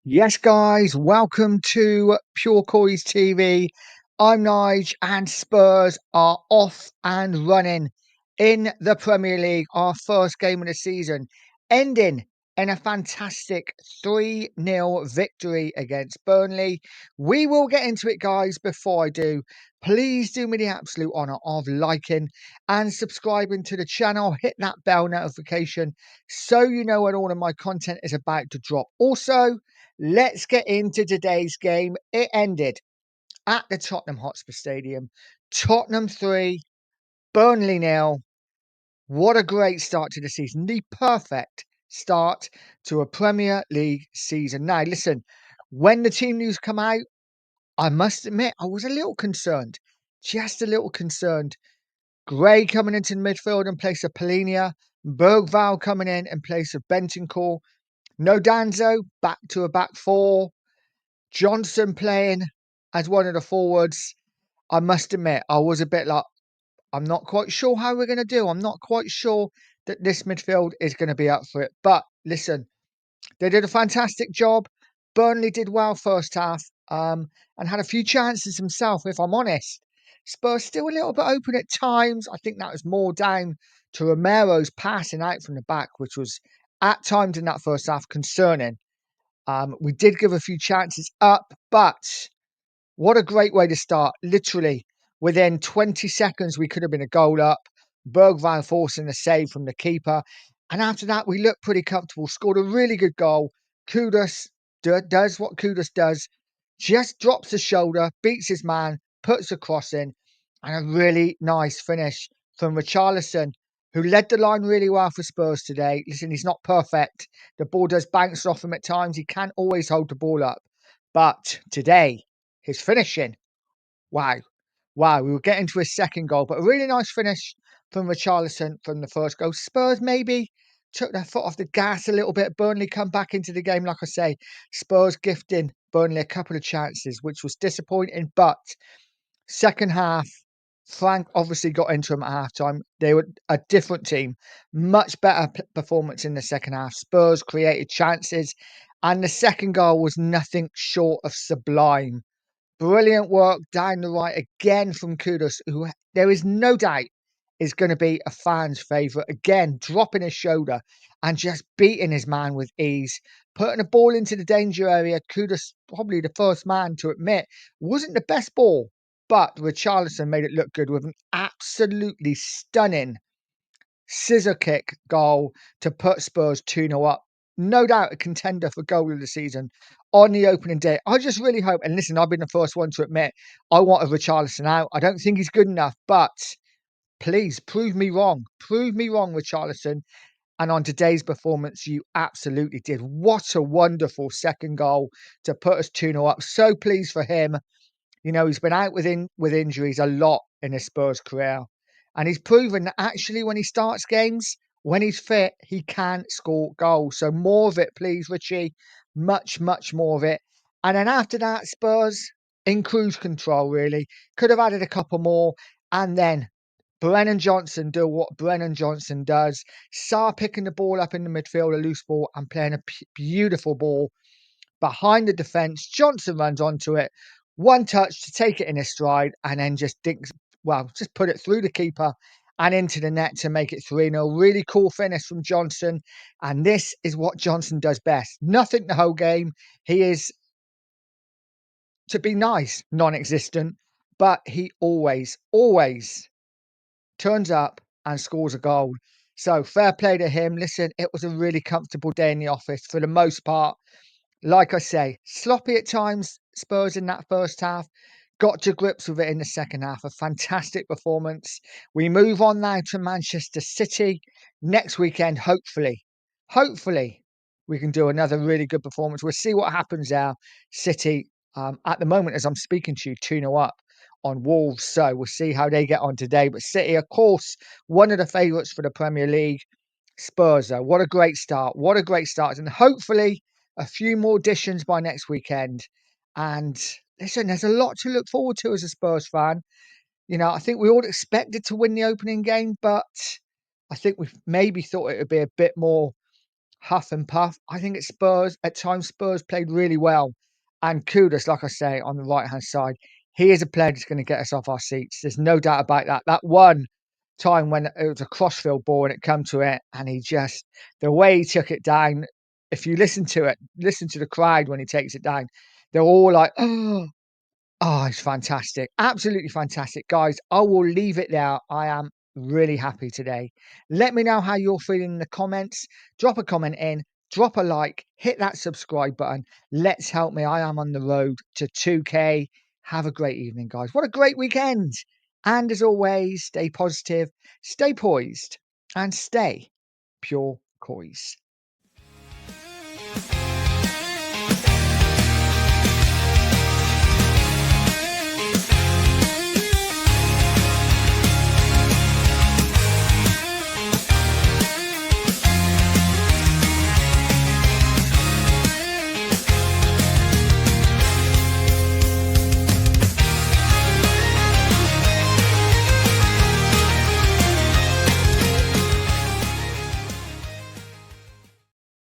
Yes, guys, welcome to Pure Coys TV. I'm Nige, and Spurs are off and running in the Premier League. Our first game of the season, ending in a fantastic 3-0 victory against Burnley. We will get into it, guys. Before I do, please do me the absolute honour of liking and subscribing to the channel. Hit that bell notification so you know when all of my content is about to drop. Also, let's get into today's game. It ended at the Tottenham Hotspur Stadium. Tottenham 3, Burnley 0. What a great start to the season. The perfect start to a Premier League season. Now, listen, when the team news come out, I must admit I was a little concerned. Just a little concerned. Gray coming into the midfield in place of Polinia. Bergval coming in place of Bentancur. No Danzo, back to a back four. Johnson playing as one of the forwards. I must admit, I was a bit like, I'm not quite sure how we're going to do. I'm not quite sure that this midfield is going to be up for it. But listen, they did a fantastic job. Burnley did well first half and had a few chances himself, if I'm honest. Spurs still a little bit open at times. I think that was more down to Romero's passing out from the back, which was at times in that first half concerning. We did give a few chances up, but what a great way to start. Literally, within 20 seconds, we could have been a goal up. Bergwijn forcing a save from the keeper. And after that, we looked pretty comfortable. Scored a really good goal. Kudus does what Kudus does. Just drops the shoulder, beats his man, puts a cross in. And a really nice finish from Richarlison, who led the line really well for Spurs today. Listen, he's not perfect. The ball does bounce off him at times. He can't always hold the ball up. But today, his finishing, wow. Wow, we were getting to his second goal, but a really nice finish from Richarlison from the first goal. Spurs maybe took their foot off the gas a little bit. Burnley come back into the game, like I say. Spurs gifting Burnley a couple of chances, which was disappointing. But second half, Frank obviously got into them at halftime. They were a different team, much better performance in the second half. Spurs created chances, and the second goal was nothing short of sublime. Brilliant work down the right again from Kudus, who there is no doubt is going to be a fan's favourite. Again, dropping his shoulder and just beating his man with ease. Putting a ball into the danger area. Kudus, probably the first man to admit, wasn't the best ball, but Richarlison made it look good with an absolutely stunning scissor kick goal to put Spurs 2-0 up. No doubt a contender for goal of the season on the opening day. I just really hope, and listen, I've been the first one to admit, I wanted Richarlison out. I don't think he's good enough, but please prove me wrong. Prove me wrong, Richarlison. And on today's performance, you absolutely did. What a wonderful second goal to put us 2-0 up. So pleased for him. You know, he's been out with injuries a lot in his Spurs career. And he's proven that actually when he starts games, when he's fit, he can score goals. So more of it, please, Richie. Much, much more of it. And then after that, Spurs in cruise control, really. Could have added a couple more. And then Brennan Johnson do what Brennan Johnson does. Sarr picking the ball up in the midfield, a loose ball, and playing a beautiful ball behind the defence. Johnson runs onto it. One touch to take it in his stride and then just just put it through the keeper and into the net to make it 3-0. Really cool finish from Johnson. And this is what Johnson does best. Nothing the whole game. He is, to be nice, non-existent, but he always, always turns up and scores a goal. So fair play to him. Listen, it was a really comfortable day in the office for the most part. Like I say, sloppy at times, Spurs in that first half. Got to grips with it in the second half. A fantastic performance. We move on now to Manchester City next weekend, hopefully. Hopefully, we can do another really good performance. We'll see what happens there. City, at the moment, as I'm speaking to you, 2-0 up on Wolves. So we'll see how they get on today. But City, of course, one of the favourites for the Premier League. Spurs, though, what a great start. What a great start. And hopefully, a few more additions by next weekend. And listen, there's a lot to look forward to as a Spurs fan. You know, I think we all expected to win the opening game, but I think we maybe thought it would be a bit more huff and puff. I think it's Spurs. At times, Spurs played really well. And Kudus, like I say, on the right hand side, he is a player that's going to get us off our seats. There's no doubt about that. That one time when it was a crossfield ball and it come to it, and he just the way he took it down. If you listen to it, listen to the crowd when he takes it down. They're all like, oh, oh, it's fantastic. Absolutely fantastic. Guys, I will leave it there. I am really happy today. Let me know how you're feeling in the comments. Drop a comment in, drop a like, hit that subscribe button. Let's help me. I am on the road to 2K. Have a great evening, guys. What a great weekend. And as always, stay positive, stay poised, and stay pure coys.